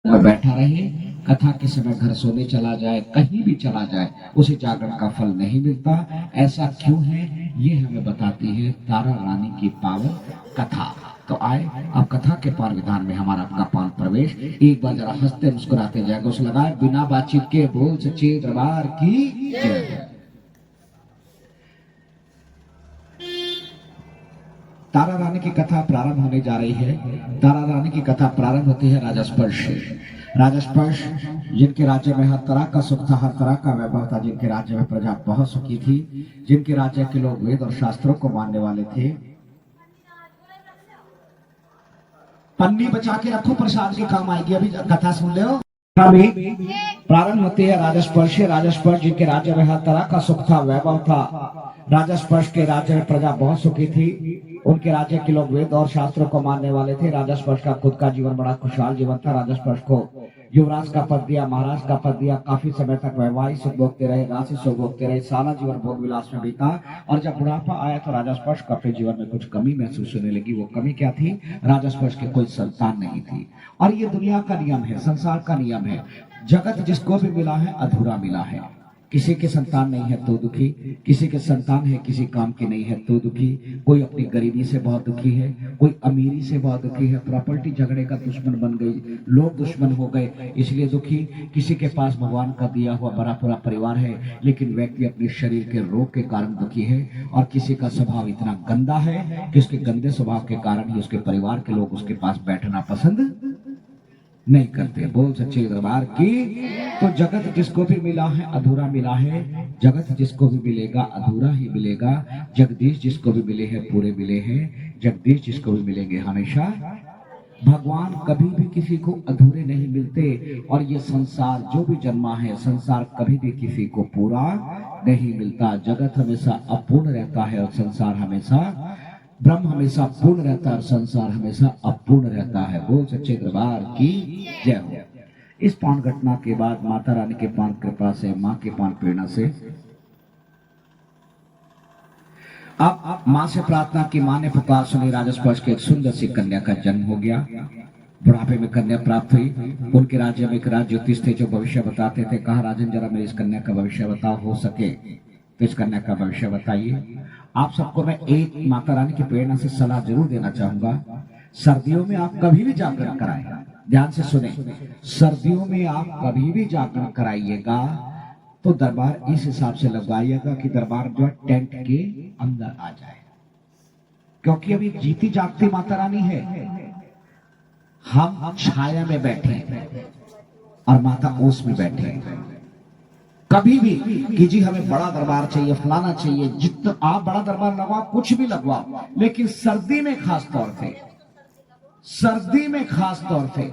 में बैठा रहे, कथा के समय घर सोने चला जाए, कहीं भी चला जाए, उसे जागरण का फल नहीं मिलता। ऐसा क्यों है, ये हमें बताती है तारा रानी की पावन कथा। तो आए अब कथा के पार विधान में हमारा आपका पान प्रवेश। एक बार जरा हंसते मुस्कुराते जय घोष लगाए, बिना बातचीत के बोल सच्चे दरबार की जय। तारा रानी की कथा प्रारंभ होने जा रही है। तारा रानी की कथा प्रारंभ होती है राजस्पर्श से। राजस्पर्श जिनके राज्य में हर तरह का सुख था, हर तरह का वैभव था, जिनके राज्य में प्रजा बहुत सुखी थी, जिनके राज्य के लोग वेद और शास्त्रों को मानने वाले थे। पन्नी बचा के रखो, प्रसाद के काम आएगी। अभी कथा सुन लो। प्रारंभ होती है राजस्पर्श। राजस्पर्श जिनके राज्य में हर तरह का सुख था, वैभव था। राजस्पर्श के राज्य में प्रजा बहुत सुखी थी, उनके राज्य के लोग वेद और शास्त्रों को मानने वाले थे। राजस्पर्श का खुद का जीवन बड़ा खुशहाल जीवन था। राजस्पर्श को युवराज का पद दिया, महाराज का पद दिया, काफी समय तक वैवाहिक सुख भोगते रहे, राशि सुख भोगते रहे, सारा जीवन भोग विलास में बीता। और जब बुढ़ापा आया तो राजस्पर्श को अपने जीवन में कुछ कमी महसूस होने लगी। वो कमी क्या थी? राजस्पर्श के कोई संतान नहीं थी। और ये दुनिया का नियम है, संसार का नियम है। जगत जिसको भी मिला है अधूरा मिला है। किसी के संतान नहीं है तो दुखी, किसी के संतान है किसी काम की नहीं है तो दुखी। कोई अपनी गरीबी से बहुत दुखी है, कोई अमीरी से बहुत दुखी है, प्रॉपर्टी झगड़े का दुश्मन बन गई, लोग दुश्मन हो गए इसलिए दुखी। किसी के पास भगवान का दिया हुआ बड़ा पूरा परिवार है, लेकिन व्यक्ति अपने शरीर के रोग के कारण दुखी है। और किसी का स्वभाव इतना गंदा है कि उसके गंदे स्वभाव के कारण ही उसके परिवार के लोग उसके पास बैठना पसंद नहीं करते। बोल सच्चे दरबार की। तो जगत जिसको भी मिला है अधूरा मिला है, जगत जिसको भी मिलेगा अधूरा ही मिलेगा। जगदीश जिसको भी मिले हैं पूरे मिले हैं, जगदीश जिसको भी मिलेंगे हमेशा। भगवान कभी भी किसी को अधूरे नहीं मिलते। और ये संसार जो भी जन्मा है, संसार कभी भी किसी को पूरा नहीं मिलता। जगत हमेशा अपूर्ण रहता है और संसार हमेशा, ब्रह्म हमेशा पूर्ण रहता है और संसार हमेशा अपूर्ण रहता है। बोल सच्चे दरबार की जय हो। इस पावन घटना के बाद माता रानी के पावन कृपा से, मां के पावन प्रेरणा से, अब मां से प्रार्थना की। मां ने पुकार सुनी, राजस्पर्श के एक सुंदर सी कन्या का जन्म हो गया। बुढ़ापे में कन्या प्राप्त हुई। उनके राज्य में एक राज ज्योतिष थे जो भविष्य बताते थे। कहा राजन जरा मेरी इस कन्या का भविष्य बताओ, हो सके तो इस कन्या का भविष्य बताइए। आप सबको मैं एक माता रानी की प्रेरणा से सलाह जरूर देना चाहूंगा। सर्दियों में आप कभी भी जागरण कराएं, ध्यान से सुने। सर्दियों में आप कभी भी जागरण कराइएगा तो दरबार इस हिसाब से लगवाइएगा कि दरबार जो है टेंट के अंदर आ जाए, क्योंकि अभी जीती जागती माता रानी है। हम छाया में बैठे और माता ओस में बैठे। कभी भी कि जी हमें बड़ा दरबार चाहिए, फलाना चाहिए, जितना आप बड़ा दरबार लगवाओ, कुछ भी लगवाओ, लेकिन सर्दी में खास तौर पे, सर्दी में खास तौर पे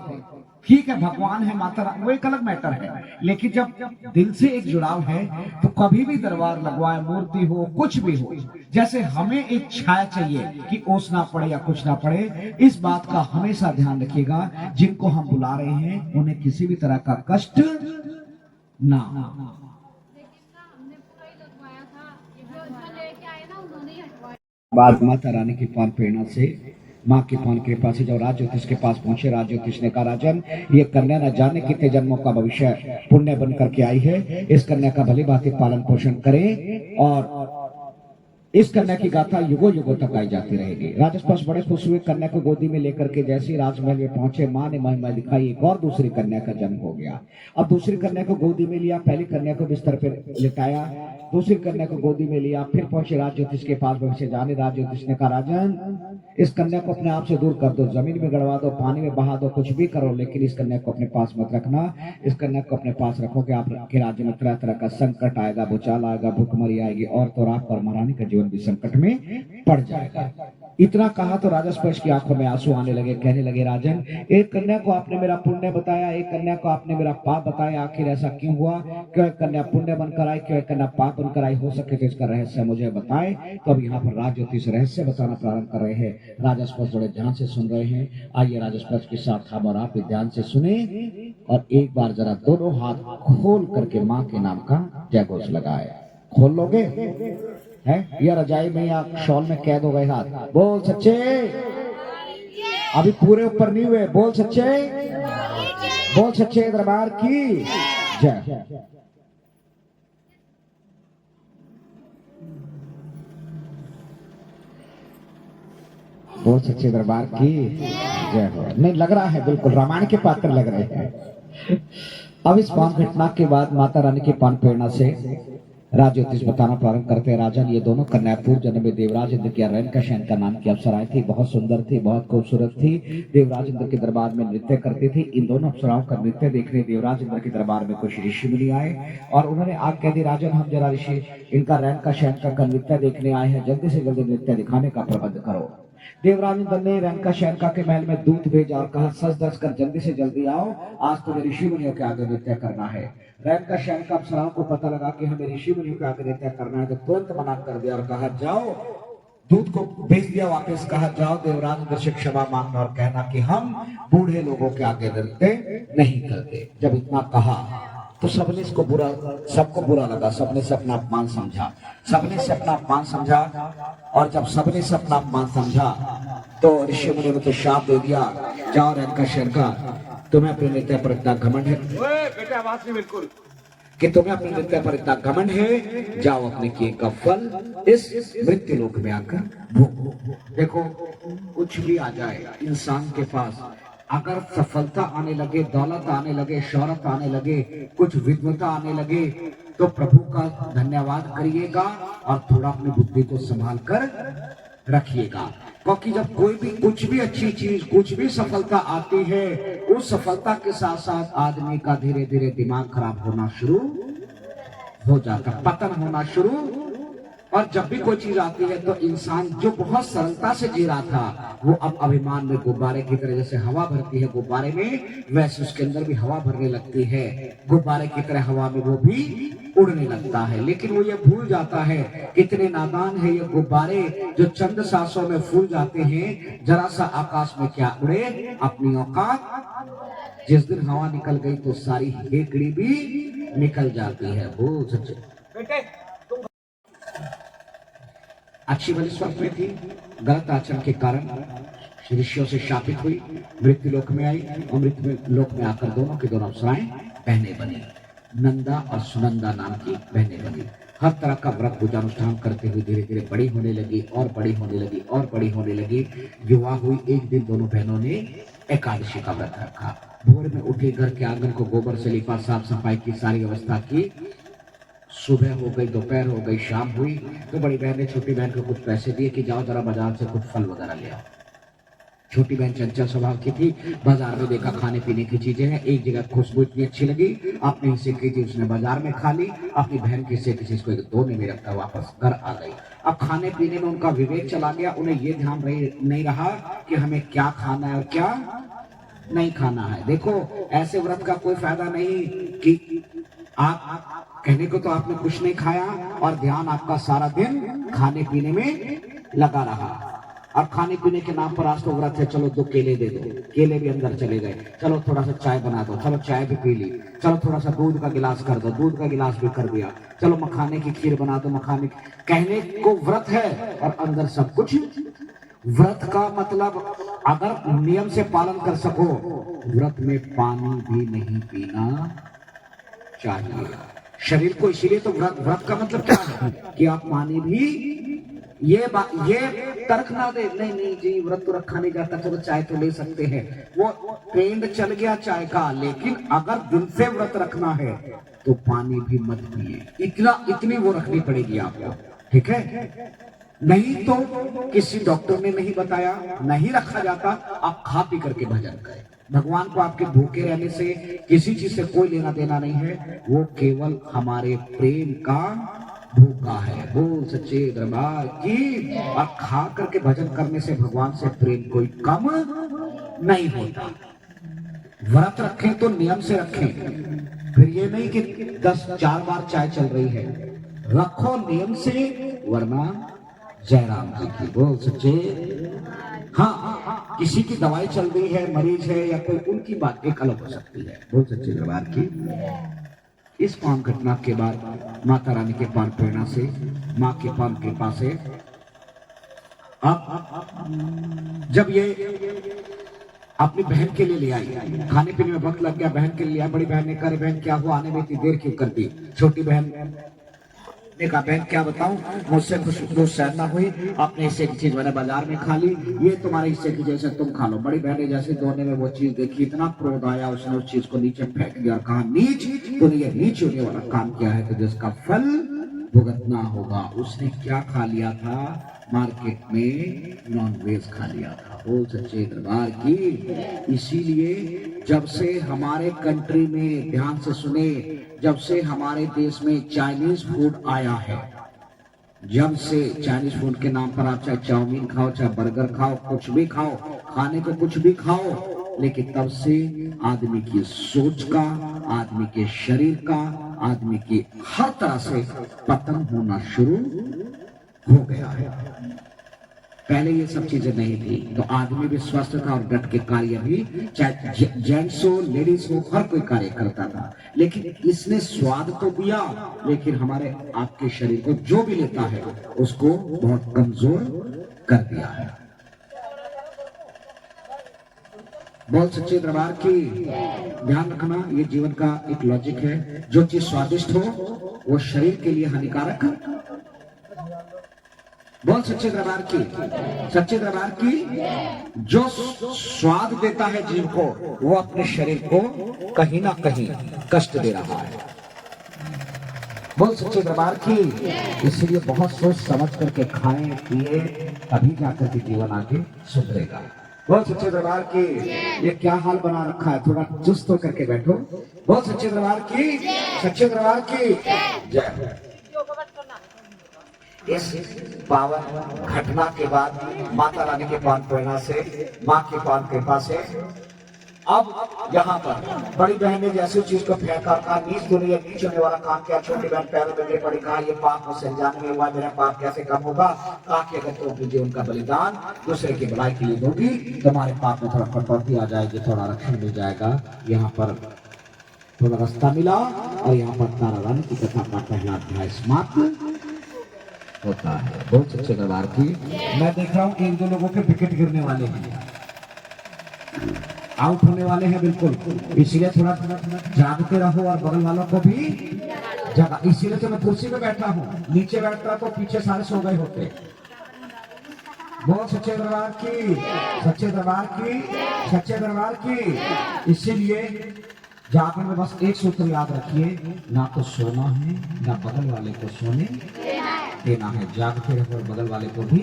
ठीक है भगवान है, माता रानी, वो एक अलग मैटर है। लेकिन जब दिल से एक जुड़ाव है तो कभी भी दरबार लगवाए, मूर्ति हो कुछ भी हो। जैसे हमें एक छाया चाहिए कि ओस ना पड़े या कुछ ना पड़े, इस बात का हमेशा ध्यान रखिएगा। जिनको हम बुला रहे हैं उन्हें किसी भी तरह का कष्ट ना। बाद माता रानी की पावन प्रेरणा से, माँ की पावन कृपा से जब राज ज्योतिष के पास पहुंचे, राज ज्योतिष ने कहा राजन ये कन्या न जाने कितने जन्मों का भविष्य पुण्य बन करके आई है। इस कन्या का भली भांति पालन पोषण करें और इस कन्या की गाथा युगों युगों तक आई जाती रहेगी। राजस्पर्श बड़े खुश हुए। कन्या को गोदी में लेकर के जैसे राजमहल में पहुंचे, मां ने महिमा दिखाई, एक और दूसरी कन्या का जन्म हो गया। अब दूसरी कन्या को गोदी में लिया, पहली कन्या को बिस्तर पर लिटाया, दूसरी कन्या को गोदी में लिया, फिर पहुंचे राज ज्योतिष के पास भविष्य जाने। राज ज्योतिष ने कहा राजन इस कन्या को अपने आप से दूर कर दो, जमीन में गड़वा दो, पानी में बहा दो, कुछ भी करो, लेकिन इस कन्या को अपने पास मत रखना। इस कन्या को अपने पास रखोगे आपके राज्य में तरह तरह का संकट आएगा, भूचाल आएगा, भूखमरी आएगी और तो आप और महारानी का जीवन भी संकट में पड़ जाएगा। इतना कहा तो राजस्पर्श की आंखों में आंसू आने लगे। कहने लगे राजन एक कन्या को आपने मेरा पुण्य बताया, एक कन्या को आपने मेरा पाप बताया, आखिर ऐसा क्यों हुआ? क्यों एक कन्या पुण्य बनकर आई, क्यों एक कन्या पाप बनकर आई? हो सके तो इसका रहस्य मुझे बताए। तो अब यहाँ पर राज ज्योतिष रहस्य बताना प्रारंभ कर रहे हैं। राजस्पर्श बड़े ध्यान से सुन रहे हैं। आइए राजस्पर्श के साथ हम और आप ध्यान से सुने और एक बार जरा दोनों हाथ खोल करके माँ के नाम का जय घोष लगाए। खोल लोगे है या रजाई में या शॉल में कैद हो गए हाथ? बोल सच्चे, अभी पूरे ऊपर नहीं हुए, बोल सच्चे। बोल सच्चे दरबार की जय। बोल सच्चे दरबार की जय हो। नहीं लग रहा है, बिल्कुल रामायण के पात्र लग रहे हैं। अब इस पान घटना के बाद माता रानी की पान प्रेरणा से राज ज्योतिष बताना प्रारंभ करते हैं। राजन ये दोनों कन्या पूर्व जन्म में देवराज इंद्र की रेणुका शयन का नाम की अप्सराएं थी। बहुत सुंदर थी, बहुत खूबसूरत थी। देवराज इंद्र के दरबार में नृत्य करती थी। इन दोनों अप्सराओं का नृत्य देखने देवराज इंद्र के दरबार में कुछ ऋषि मुनि आए और उन्होंने आग कह दी, राजन हम जरा ऋषि इनका रेणुका शयन का नृत्य देखने आए हैं, जल्दी से जल्दी नृत्य दिखाने का प्रबंध करो। देवराज इंद्र ने रेणुका शयन के महल में दूत भेजा और कहा, सज धज कर जल्दी से जल्दी आओ, आज तुम्हें ऋषि मुनियों के आगे नृत्य करना है। रेणुका शयन का अप्सराओं को पता लगा कि हमें ऋषि मुनियों के आगे नृत्य करना है, तो तुरंत मना कर दिया और कहा जाओ, दूत को भेज दिया वापस, कहा जाओ देवराज इंद्र से क्षमा मांगना और कहना कि हम बूढ़े लोगों के आगे नृत्य नहीं करते। जब इतना कहा तो सबने इसको सबको बुरा लगा, सबने से अपना अपमान समझा, सबने से अपना अपमान समझा। और जब सबने से अपना अपमान समझा तो ऋषि मुनि ने तो शाप दे दिया, जाओ रेणुका शयन का, तुम्हें अपने नृत्य पर इतना घमंड है, बेटा आवाज नहीं बिल्कुल, कि तुम्हें अपने नृत्य पर इतना घमंड है, जाओ अपने किए का फल इस मृत्यु लोक में आकर भोगो। देखो कुछ भी आ जाए इंसान के पास, अगर सफलता आने लगे, दौलत आने लगे, शौहरत आने लगे, कुछ विद्वता आने लगे, तो प्रभु का धन्यवाद करिएगा और थोड़ा अपनी बुद्धि को संभाल कर रखिएगा। क्योंकि जब कोई भी कुछ भी अच्छी चीज, कुछ भी सफलता आती है, उस सफलता के साथ साथ आदमी का धीरे धीरे दिमाग खराब होना शुरू हो जाता, पतन होना शुरू। और जब भी कोई चीज आती है तो इंसान जो बहुत सरलता से जी रहा था, वो अब अभिमान में गुब्बारे की तरह, जैसे हवा भरती है गुब्बारे में, वैसे उसके अंदर भी हवा भरने लगती है, गुब्बारे की तरह हवा में वो भी उड़ने लगता है। लेकिन वो ये भूल जाता है, कितने नादान है ये गुब्बारे जो चंद सांसों में फूल जाते हैं, जरा सा आकाश में क्या उड़े अपनी औकात। जिस दिन हवा निकल गई तो सारी हेकड़ी भी निकल जाती है। बोल सच्चे अच्छी भली स्वस्थ में थी, गलत आचरण के कारण ऋषियों से शापित हुई, मृत्यु लोक में आई और मृत्यु लोक में आकर दोनों की दोनों अप्सराएं बहनें बनी, नंदा और सुनंदा नाम की बहनें बनी। हर तरह का व्रत पूजा अनुष्ठान करते हुए धीरे धीरे बड़ी होने लगी और बड़ी होने लगी और बड़ी होने लगी। युवा हुई, एक दिन दोनों बहनों ने एकादशी का व्रत रखा। भोर में उठी, घर के आंगन को गोबर से लिपा, साफ सफाई की सारी व्यवस्था की। सुबह हो गई, दोपहर हो गई, शाम हुई तो बड़ी बहन ने छोटी बहन को कुछ पैसे दिए कि जाओ जरा बाजार से कुछ फल वगैरह ले आओ। छोटी बहन चंचल स्वभाव की थी, बाजार में देखा खाने पीने की चीजें हैं, एक जगह खुशबू इतनी अच्छी लगी, अपने हिस्से की थी उसने बाजार में खा ली, अपनी बहन के हिस्से की चीज को दोने में रखकर वापस घर आ गई। अब खाने पीने में उनका विवेक चला गया, उन्हें ये ध्यान नहीं रहा कि हमें क्या खाना है और क्या नहीं खाना है। देखो ऐसे व्रत का कोई फायदा नहीं कि आप कहने को तो आपने कुछ नहीं खाया और ध्यान आपका सारा दिन खाने पीने में लगा रहा। और खाने पीने के नाम पर आज तो व्रत है, चलो 2 केले दे दो, केले भी अंदर चले गए, चलो थोड़ा सा चाय बना दो, चलो चाय भी पी ली, चलो थोड़ा सा दूध का गिलास कर दो, दूध का गिलास भी कर दिया, चलो मखाने की खीर बना दो, मखाने। कहने को व्रत है और अंदर सब कुछ। व्रत का मतलब अगर नियम से पालन कर सको, व्रत में पानी भी नहीं पीना चाहिए शरीर को। इसीलिए तो व्रत का मतलब क्या है कि आप पानी भी, ये तर्क ना दे, नहीं नहीं जी व्रत तो रखा नहीं जाता, चलो चाय तो ले सकते हैं, वो ट्रेंड चल गया चाय का। लेकिन अगर दिल से व्रत रखना है तो पानी भी मत पिए, इतनी वो रखनी पड़ेगी आपको, ठीक है। नहीं तो किसी डॉक्टर ने नहीं बताया, नहीं रखा जाता, आप खा पी करके भजन करें। भगवान को आपके भूखे रहने से किसी चीज से कोई लेना देना नहीं है, वो केवल हमारे प्रेम का भूखा है। बोल सच्चे दरबार की। और खा करके भजन करने से भगवान से प्रेम कोई कम नहीं होता। व्रत रखें तो नियम से रखें, फिर ये नहीं कि 4 बार चाय चल रही है, रखो नियम से, वरना जयराम जी की। बोल सच्चे। हाँ, किसी की दवाई चल रही है, मरीज है या कोई, उनकी बात एक अलग हो सकती है। बोल सच्चे दरबार की। इस पावन घटना के बाद माता रानी के पावन प्रेरणा से, माँ के पावन कृपा से, अब जब ये अपनी बहन के लिए ले आई। खाने पीने में वक्त लग गया, बहन के लिए लिया। बड़ी बहन ने कहा बहन क्या हुआ, आने में इतनी देर क्यों कर दी। छोटी बहन ने कहा बहन क्या बताऊं, मुझसे खुश सहन ना हुई, अपने हिस्से की चीज मैंने बाजार में खा ली, ये तुम्हारे हिस्से की जैसे तुम खा लो। बड़ी बहन ने जैसे दोनों में वो चीज देखी, इतना क्रोध आया, उसने उस चीज को नीचे फेंक दिया, कहा नीच, तूने ये नीच होने वाला काम किया है तो जिसका फल भुगतना होगा। उसने क्या खा लिया था, मार्केट में नॉन वेज खा लिया था। बोल सच्चे दरबार की। इसीलिए जब से हमारे कंट्री में, ध्यान से सुने, जब से हमारे देश में चाइनीज फूड आया है, जब से चाइनीज फूड के नाम पर आप चाहे चाउमीन खाओ, चाहे बर्गर खाओ, कुछ भी खाओ, खाने को कुछ भी खाओ, लेकिन तब से आदमी की सोच का, आदमी के शरीर का, आदमी की हर तरह से पतन होना शुरू हो गया है। पहले ये सब चीजें नहीं थी तो आदमी भी स्वस्थ था और डट के कार्य भी, चाहे जेंट्स हो लेडीज हो, हर कोई कार्य करता था। लेकिन इसने स्वाद तो दिया, लेकिन हमारे आपके शरीर को जो भी लेता है उसको बहुत कमजोर कर दिया है। बोल सच्चे दरबार की। ध्यान रखना, ये जीवन का एक लॉजिक है, जो चीज स्वादिष्ट हो वो शरीर के लिए हानिकारक। बोल सच्चे दरबार की, सच्चे दरबार की। जो स्वाद देता है जीव को, वो अपने शरीर को कहीं ना कहीं कष्ट दे रहा है। बोल सच्चे दरबार की। इसलिए बहुत सोच समझ करके खाएं पिए, तभी जाकर के जीवन आगे सुधरेगा। बोल सच्चे दरबार की। ये क्या हाल बना रखा है, थोड़ा चुस्त होकर के बैठो। बोल सच्चे दरबार की, सच्चे दरबार की जय। इस पावन घटना के बाद माता रानी के पावन प्रेरणा से, माँ के पावन कृपा से, अब यहाँ पर बड़ी बहन ने जैसी चीज को फेंका, कहा नीच होने वाला काम किया। छोटी बहन पैरों में गिर पड़ी, कहा ये पाप मुझसे अनजाने में हुआ, मेरा पाप कैसे कम होगा। कहा कि अगर तुम अपने जीवन का बलिदान दूसरे की भलाई के लिए दोगी, तुम्हारे पाप में थोड़ा कटौती आ जाएगी, थोड़ा रक्षण मिल जाएगा। यहाँ पर थोड़ा रास्ता मिला और यहाँ पर तारा रानी की कथा का पहला अध्याय समाप्त होता है। बहुत अच्छे दरबार की। मैं देख रहा हूँ कि इन दो लोगों के विकेट गिरने वाले हैं, आउट होने वाले हैं बिल्कुल। इसीलिए थोड़ा जागते रहो और बगल वालों को भी जगा। इसीलिए तो मैं कुर्सी पे बैठा हूँ, नीचे बैठता तो पीछे सारे सो गए होते। बहुत सच्चे दरबार की, सच्चे दरबार की, सच्चे दरबार की। इसीलिए जागरण में बस एक सूत्र याद रखिए, ना तो सोना है, ना बगल वाले को सोने देना है। जागते रहो और बगल वाले को भी,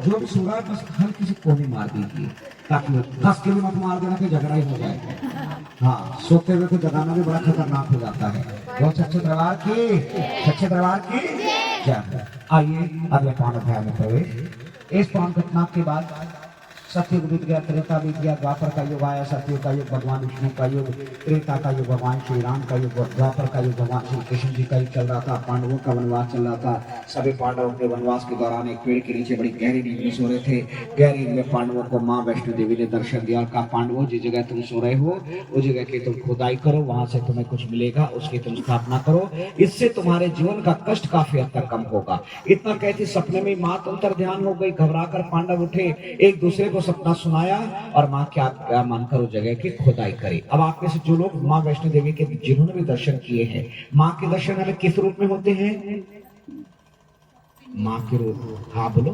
जो भी सो रहा है बस हल्की सी कोने मार दीजिए, ताकि 10 किलो मत मार देना कि झगड़ा ही हो जाए। हाँ, सोते हुए को जगाना भी बड़ा खतरनाक हो जाता है। बहुत सच्चे दरबार की, सच्चे दरबार की जय। आइए अगले पावन अध्याय में प्रवेश। इस पावन घटना के बाद सत्युग बीत गया, त्रेता बीत गया, द्वापर का युग आया। सत्युग का युग भगवान विष्णु का युग, त्रेता का युग भगवान श्री राम का युग, द्वापर का युग भगवान श्री कृष्ण जी का युग चल रहा था। पांडवों का वनवास चल रहा था। सभी पांडवों के वनवास के दौरान एक पेड़ के नीचे बड़ी गहरी नींद में सो रहे थे। गहरी नींद में पांडवों को माँ वैष्णो देवी ने दर्शन दिया और कहा पांडवों जिस जगह तुम सो रहे हो उस जगह की तुम खुदाई करो, वहां से तुम्हें कुछ मिलेगा, उसकी तुम स्थापना करो, इससे तुम्हारे जीवन का कष्ट काफी हद तक कम होगा। इतना कहते सपने में माँ अंतर ध्यान हो गई। घबराकर पांडव उठे, एक दूसरे को सपना सुनाया और माँ क्या आज्ञा मानकर उस जगह की खुदाई करी। अब आप में से जो लोग माँ वैष्णो देवी के जिन्होंने भी दर्शन किए हैं, माँ के दर्शन हमें किस रूप में होते हैं? माँ के रूप, हाँ बोलो,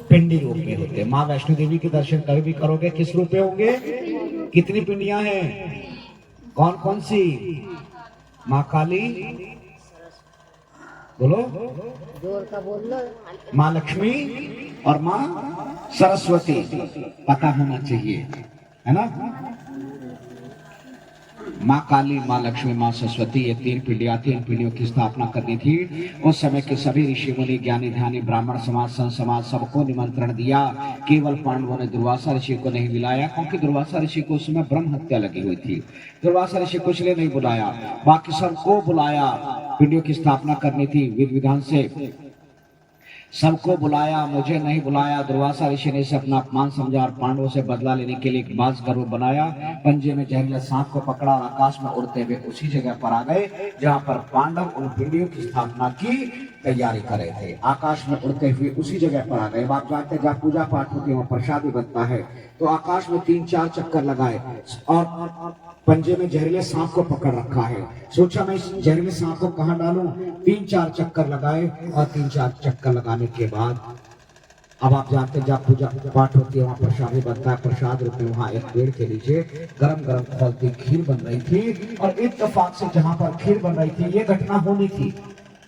पिंडी रूप में होते हैं। माँ वैष्णो देवी के दर्शन कभी भी करोगे किस रूप में होंगे? कितनी पिंडियां हैं? कौन कौन सी? माँ काली बोलो, जोर का बोल लो, माँ लक्ष्मी और माँ सरस्वती, पता होना चाहिए, है ना? माँ काली, माँ लक्ष्मी, माँ सरस्वती, ये तीन पीढ़ियों की स्थापना करनी थी। उस समय के सभी ऋषि मुनि, ज्ञानी ध्यानी, ब्राह्मण समाज, संत समाज, सबको निमंत्रण दिया। केवल पांडवों ने दुर्वासा ऋषि को नहीं बुलाया, क्योंकि दुर्वासा ऋषि को उस समय ब्रह्म हत्या लगी हुई थी। दुर्वासा ऋषि को इसलिए नहीं बुलाया, बाकी सबको बुलाया। पीढ़ियों की स्थापना करनी थी विधि विधान से। सबको बुलाया, मुझे नहीं बुलाया। दुर्वासा ऋषि ने इसे अपना अपमान समझा और पांडवों से बदला लेने के लिए एक बाज का रूप बनाया। पंजे में जहरीला सांप को पकड़ा और आकाश में उड़ते हुए उसी जगह पर आ गए जहां पर पांडव उन पिंडियों की स्थापना की तैयारी कर रहे थे। आकाश में उड़ते हुए उसी जगह पर आ गए। आप जानते हैं जहाँ पूजा पाठ होती है वहाँ प्रसाद भी बनता है। तो आकाश में 3-4 चक्कर लगाए और पंजे में जहरीले सांप को पकड़ रखा है। सोचा मैं इस जहरीले सांप को कहां डालूं। 3-4 चक्कर लगाए और 3-4 चक्कर लगाने के बाद अब आप जानते हैं जब पूजा पाठ होती है वहाँ प्रसाद भी बनता है। प्रसाद रूप में वहाँ एक पेड़ के नीचे गरम गरम खौलती खीर बन रही थी और इत्तेफाक से जहाँ पर खीर बन रही थी ये घटना होनी थी।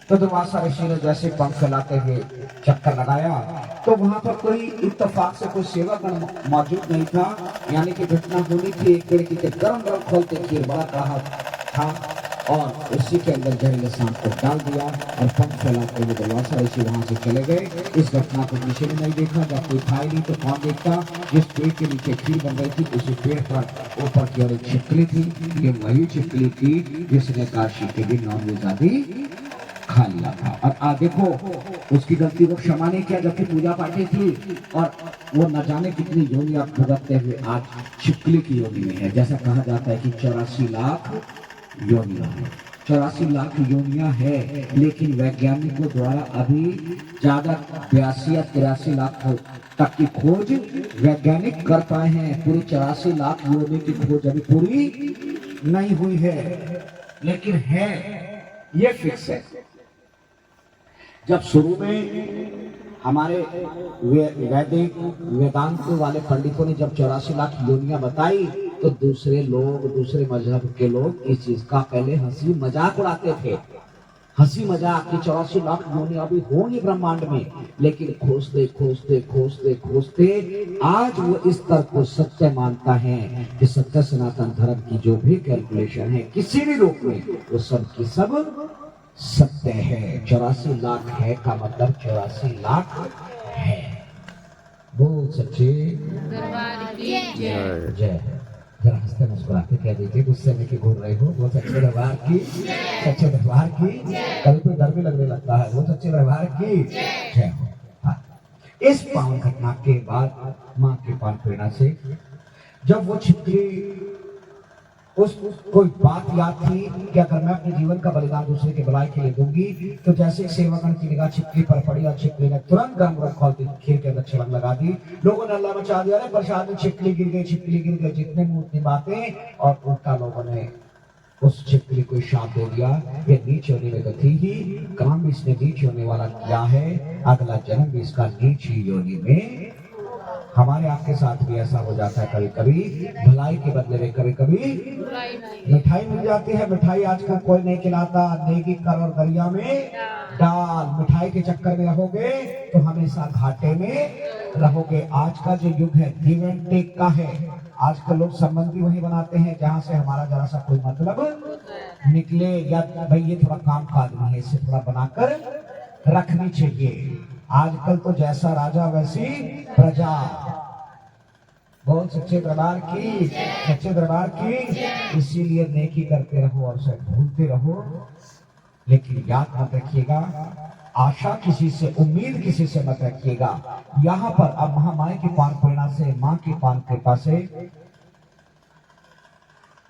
तो दुर्वासा ऋषि ने जैसे पंख फैलाते हुए चक्कर लगाया तो वहां पर कोई इत्तेफाक से कोई सेवकगण मौजूद नहीं था। यानी कि घटना होनी थी एक पेड़ की गरम गरम खोलते खीर बड़ा कहा था और उसी के अंदर जहरीले सांप को डाल दिया और पंख फैलाते हुए दुर्वासा ऋषि वहां से चले गए। इस घटना को किसी ने नहीं देखा। जब कोई था ही नहीं तो कौन देखता। जिस पेड़ के नीचे खीर बन रही थी उसी पेड़ पर ऊपर की ओर एक छिपकली थी। ये वही छिपकली थी जिसने काशी के दिन नॉनवेज आदि खा लिया था। और देखो उसकी गलती को क्षमा नहीं किया जबकि पूजा पाठी थी और वो न जाने कितनी योनियां भुगतते हुए आज छिपकली की योनि में है। जैसा कहा जाता है कि 84 लाख योनियां है। 84 लाख योनियां है लेकिन वैज्ञानिकों द्वारा अभी ज्यादा 82 या 83 लाख तक की खोज वैज्ञानिक कर पाए हैं। पूरी 84 लाख योनि की खोज अभी पूरी नहीं हुई है लेकिन है ये फिक्स है। जब शुरू में हमारे वैदिक वेदांत वाले पंडितों ने जब 84 लाख योनियां बताई तो दूसरे लोग दूसरे मजहब के लोग इस चीज का पहले हंसी मजाक उड़ाते थे। हंसी मजाक की 84 लाख योनियां अभी होंगी ब्रह्मांड में। लेकिन खोजते खोजते खोजते खोजते आज वो इस तर्क को सत्य मानता है कि सत्य सनातन धर्म की जो भी कैलकुलेशन है किसी भी रूप में वो सब की सब सत्य है। 84 लाख है का मतलब 84 लाख है। बोल सच्चे दरबार की जय। जय। जरा हंसते मुस्कुराते कह दीजिए गुस्से में कि घूर रहे हो। वो सच्चे दरबार की सच्चे दरबार की। कभी कोई डर भी लगने लगता है। वो सच्चे दरबार की जय हो। इस पावन घटना के बाद माँ के पान प्रेरणा से जब वो छिपकली उस कोई बात याद थी कि अगर मैं अपने जीवन का बलिदान दूसरे के भलाई के लिए दूंगी तो जैसे सेवकगण की निगाह छिपकली पर पड़ी और छिपकली ने तुरंत गरम गरम खोलती खीर के अंदर छलांग लगा दी। लोगों ने अल्लाह मचा दिया। प्रसाद में छिपकली गिर गई, छिपकली गिर गई। जितने मुंह उतनी बातें और उल्टा लोगों ने उस छिपकली को शाप दे दिया। ये नीच होने में तो थी ही, काम भी इसने नीच होने वाला किया है। अगला जन्म भी इसका नीच ही योनि में। हमारे आपके साथ भी ऐसा हो जाता है कभी कभी। भलाई के बदले में कभी कभी मिठाई मिल जाती है। मिठाई आजकल कोई नहीं खिलाता। नेकी कर और दरिया में डाल। मिठाई के चक्कर में रहोगे तो हमेशा घाटे में रहोगे। आज का जो युग है गिव एंड टेक का है। आजकल लोग संबंधी वही बनाते हैं जहां से हमारा जरा सा कोई मतलब निकले या भाई ये थोड़ा काम का आदमी है इसे थोड़ा बनाकर रखनी चाहिए। आजकल तो जैसा राजा वैसी प्रजा। बोल सच्चे दरबार की सच्चे दरबार की। इसीलिए नेकी करते रहो और उसे भूलते रहो। लेकिन याद मत रखिएगा आशा किसी से उम्मीद किसी से मत रखिएगा। यहाँ पर अब महामाया की पान प्रेरणा से माँ की पान कृपा से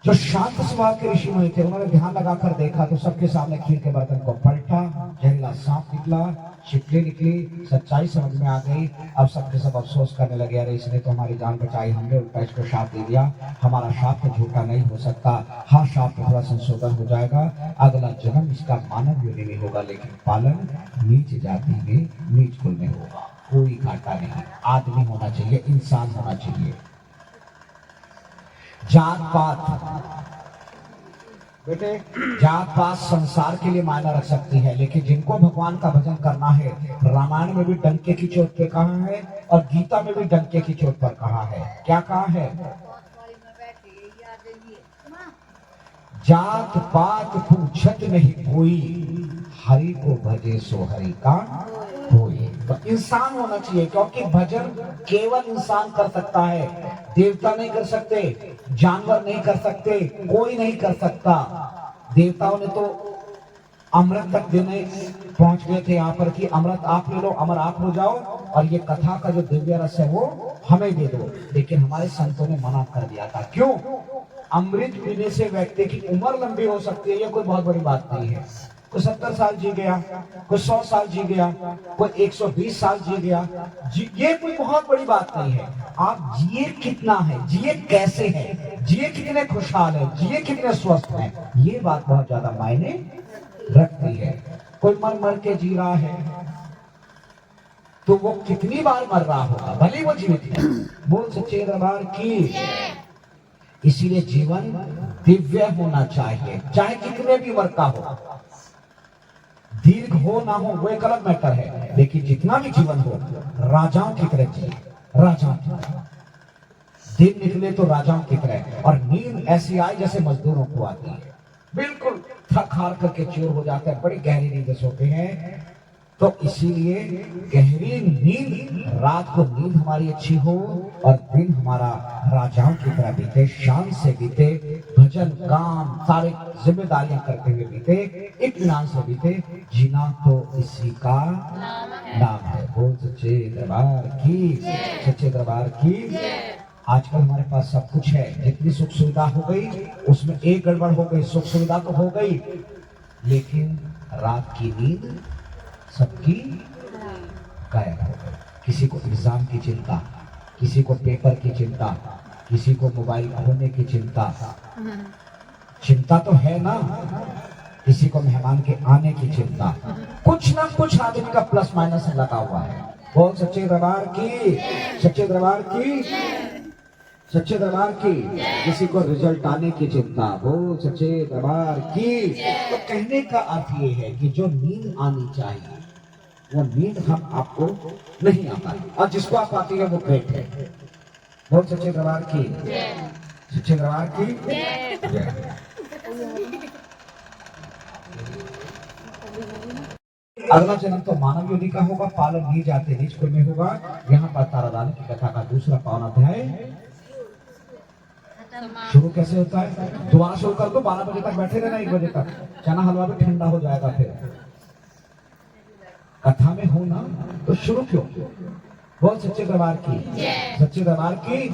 जो शांत स्वभाव के ऋषि मुनि थे उन्होंने ध्यान लगाकर देखा तो सबके सामने खीर के बर्तन को पलटा। जहरीला सांप निकला, छिपकली निकली। सच्चाई समझ में आ गई। अब सबके सब अफसोस करने लगे अरे इसने तो हमारी जान बचाई, हमने उल्टा इसको शाप दे दिया। हमारा शाप तो झूठा नहीं हो सकता। हाँ शाप में थोड़ा संशोधन हो जाएगा। अगला जन्म इसका मानव योनि में होगा लेकिन पालन नीच जाति में नीच कुल में होगा। कोई घाटा नहीं। आदमी होना चाहिए, इंसान होना चाहिए। जात पात बेटे जात पात संसार के लिए मायना रख सकती है लेकिन जिनको भगवान का भजन करना है रामायण में भी डंके की चोट पे कहा है और गीता में भी डंके की चोट पर कहा है। क्या कहा है? जात पात पूछत नहीं कोई, हरि को भजे सो हरि का कोई। तो इंसान होना चाहिए क्योंकि भजन केवल इंसान कर सकता है। देवता नहीं कर सकते, जानवर नहीं कर सकते, कोई नहीं कर सकता। देवताओं ने तो अमृत तक देने पहुंच गए थे यहाँ पर कि अमृत आप ले लो, अमर आप हो जाओ, और ये कथा का जो दिव्य रस है वो हमें दे दो। लेकिन हमारे संतों ने मना कर दिया था। क्यों? अमृत पीने से व्यक्ति की उम्र लंबी हो सकती है, ये कोई बहुत बड़ी बात नहीं है। कोई 70 साल जी गया, कोई 100 साल जी गया, कोई 120 साल जी गया, ये कोई बहुत बड़ी बात नहीं है। आप जिए कितना है, जिए कैसे है, जिए कितने खुशहाल है, जिए कितने स्वस्थ है, ये बात बहुत ज्यादा मायने रखती है। कोई मर मर के जी रहा है तो वो कितनी बार मर रहा होगा, भले वो जीवित है। बोल सच्चे दरबार की। इसीलिए जीवन दिव्य होना चाहिए, चाहे कितने भी वर्ग का हो, दीर्घ हो ना हो वो एक अलग मैटर है, लेकिन जितना भी जीवन हो राजाओं की तरह जिए, राजाओं की तरह। दिन निकले तो राजाओं की तरह, और नींद ऐसी आए जैसे मजदूरों को आती है, बिल्कुल थक हार करके चूर हो जाता है, बड़ी गहरी नींद सोते हैं। तो इसीलिए गहरी नींद, रात को नींद हमारी अच्छी हो और दिन हमारा राजाओं की तरह बीते, शान से बीते, भजन काम सारे जिम्मेदारियां करते हुए बीते, इत्मीनान से बीते। जीना तो इसी का नाम है। बोल सच्चे दरबार की, सच्चे दरबार की। आजकल हमारे पास सब कुछ है, जितनी सुख सुविधा हो गई उसमें एक गड़बड़ हो गई। सुख सुविधा तो हो गई, लेकिन रात की नींद सबकी गायब हो गई। किसी को एग्जाम की चिंता, किसी को पेपर की चिंता, किसी को मोबाइल खोने की चिंता, चिंता तो है ना, किसी को मेहमान के आने की चिंता, कुछ ना कुछ आदमी का प्लस माइनस लगा हुआ है। बोल सच्चे दरबार की, सच्चे दरबार की, सच्चे दरबार की। किसी को रिजल्ट आने की चिंता, बोल सच्चे दरबार की। तो कहने का अर्थ ये है कि जो नींद आनी चाहिए वो नींद हम आपको नहीं आता, और जिसको आप आती है वो ग्रेट है। बोल सच्चे दरबार की, सच्चे दरबार की। अगला जन्म तो मानव योनि का होगा, पालन नहीं जाते नीच कुल में होगा। यहाँ पर तारादान की कथा का दूसरा पावन अध्याय शुरू कैसे होता है? दोबारा शुरू कर दो, 12 बजे तक बैठे रहना, 1 बजे तक चना हलवा भी ठंडा हो जाएगा। फिर कथा में हो ना तो शुरू क्यों? बोल सच्चे दरबार की, सच्चे दरबार की।